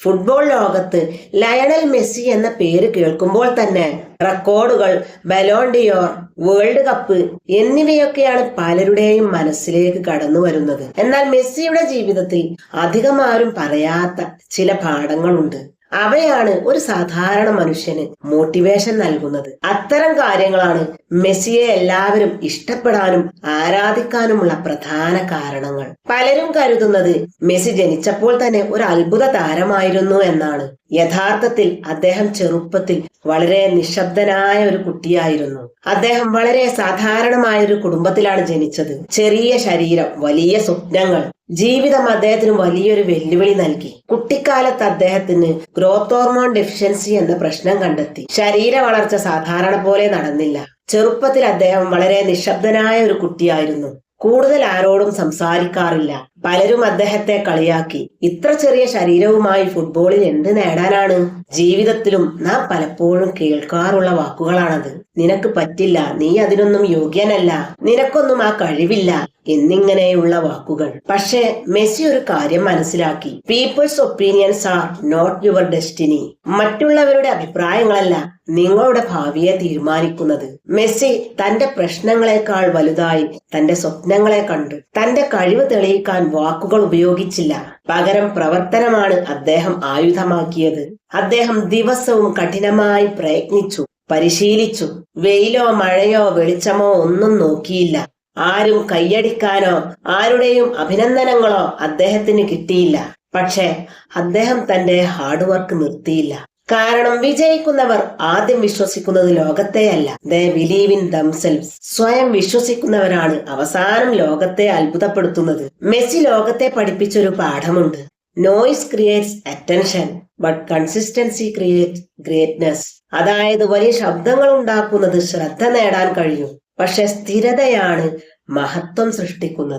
Football ലോകത്ത് Lionel Messi എന്ന പേര് കേൾക്കുമ്പോൾ തന്നെ റെക്കോർഡുകൾ, ബലോൺ ഡിയോർ, വേൾഡ് കപ്പ് എന്നിവയൊക്കെയാണ് പലരുടെയും മനസ്സിലേക്ക് കടന്നു വരുന്നത്. എന്നാൽ മെസ്സിയുടെ ജീവിതത്തിൽ അധികം ആരും പറയാത്ത ചില പാഠങ്ങളുണ്ട്. അവയാണ് ഒരു സാധാരണ മനുഷ്യന് മോട്ടിവേഷൻ നൽകുന്നത്. അത്തരം കാര്യങ്ങളാണ് മെസ്സിയെ എല്ലാവരും ഇഷ്ടപ്പെടാനും ആരാധിക്കാനുമുള്ള പ്രധാന കാരണങ്ങൾ. പലരും കരുതുന്നത് മെസ്സി ജനിച്ചപ്പോൾ തന്നെ ഒരു അത്ഭുത താരമായിരുന്നു എന്നാണ്. യഥാർത്ഥത്തിൽ അദ്ദേഹം ചെറുപ്പത്തിൽ വളരെ നിശബ്ദനായ ഒരു കുട്ടിയായിരുന്നു. അദ്ദേഹം വളരെ സാധാരണമായ ഒരു കുടുംബത്തിലാണ് ജനിച്ചത്. ചെറിയ ശരീരം, വലിയ സ്വപ്നങ്ങൾ. ജീവിതം അദ്ദേഹത്തിന് വലിയൊരു വെല്ലുവിളി നൽകി. കുട്ടിക്കാലത്ത് അദ്ദേഹത്തിന് ഗ്രോത്ത് ഹോർമോൺ ഡെഫിഷ്യൻസി എന്ന പ്രശ്നം കണ്ടെത്തി. ശരീര വളർച്ച സാധാരണ പോലെ നടന്നില്ല. ചെറുപ്പത്തിൽ അദ്ദേഹം വളരെ നിശബ്ദനായ ഒരു കുട്ടിയായിരുന്നു. കൂടുതൽ ആരോടും സംസാരിക്കാറില്ല. പലരും അദ്ദേഹത്തെ കളിയാക്കി. ഇത്ര ചെറിയ ശരീരവുമായി ഫുട്ബോളിൽ എന്ത് നേടാനാണ്? ജീവിതത്തിലും നാം പലപ്പോഴും കേൾക്കാറുള്ള വാക്കുകളാണത്. നിനക്ക് പറ്റില്ല, നീ അതിനൊന്നും യോഗ്യനല്ല, നിനക്കൊന്നും ആ കഴിവില്ല എന്നിങ്ങനെയുള്ള വാക്കുകൾ. പക്ഷേ മെസ്സി ഒരു കാര്യം മനസ്സിലാക്കി. People's opinions are not your destiny. മറ്റുള്ളവരുടെ അഭിപ്രായങ്ങളല്ല നിങ്ങളുടെ ഭാവിയെ തീരുമാനിക്കുന്നത്. മെസ്സി തന്റെ പ്രശ്നങ്ങളെക്കാൾ വലുതായി തന്റെ സ്വപ്നങ്ങളെ കണ്ടു. തന്റെ കഴിവ് തെളിയിക്കാൻ വാക്കുകൾ ഉപയോഗിച്ചില്ല. പകരം പ്രവർത്തനമാണ് അദ്ദേഹം ആയുധമാക്കിയത്. അദ്ദേഹം ദിവസവും കഠിനമായി പ്രയത്നിച്ചു, പരിശീലിച്ചു. വെയിലോ മഴയോ വെളിച്ചമോ ഒന്നും നോക്കിയില്ല. ആരും കൈയടിക്കാനോ ആരുടെയും അഭിനന്ദനങ്ങളോ അദ്ദേഹത്തിന് കിട്ടിയില്ല. പക്ഷേ അദ്ദേഹം തന്റെ ഹാർഡ് വർക്ക് നിർത്തിയില്ല. കാരണം വിജയിക്കുന്നവർ ആദ്യം വിശ്വസിക്കുന്നത് ലോകത്തെയല്ല, ദേ ബിലീവ് ഇൻ ദംസെൽവ്സ്. സ്വയം വിശ്വസിക്കുന്നവരാണ് അവസാനം ലോകത്തെ അത്ഭുതപ്പെടുത്തുന്നത്. മെസ്സി ലോകത്തെ പഠിപ്പിച്ചൊരു പാഠമുണ്ട്. Noise creates attention but consistency creates greatness. അതായത് വലിയ ശബ്ദങ്ങൾ ഉണ്ടാക്കുന്നത് ശ്രദ്ധ നേടാൻ കഴിയും, പക്ഷെ സ്ഥിരതയാണ് മഹത്വം സൃഷ്ടിക്കുന്നത്.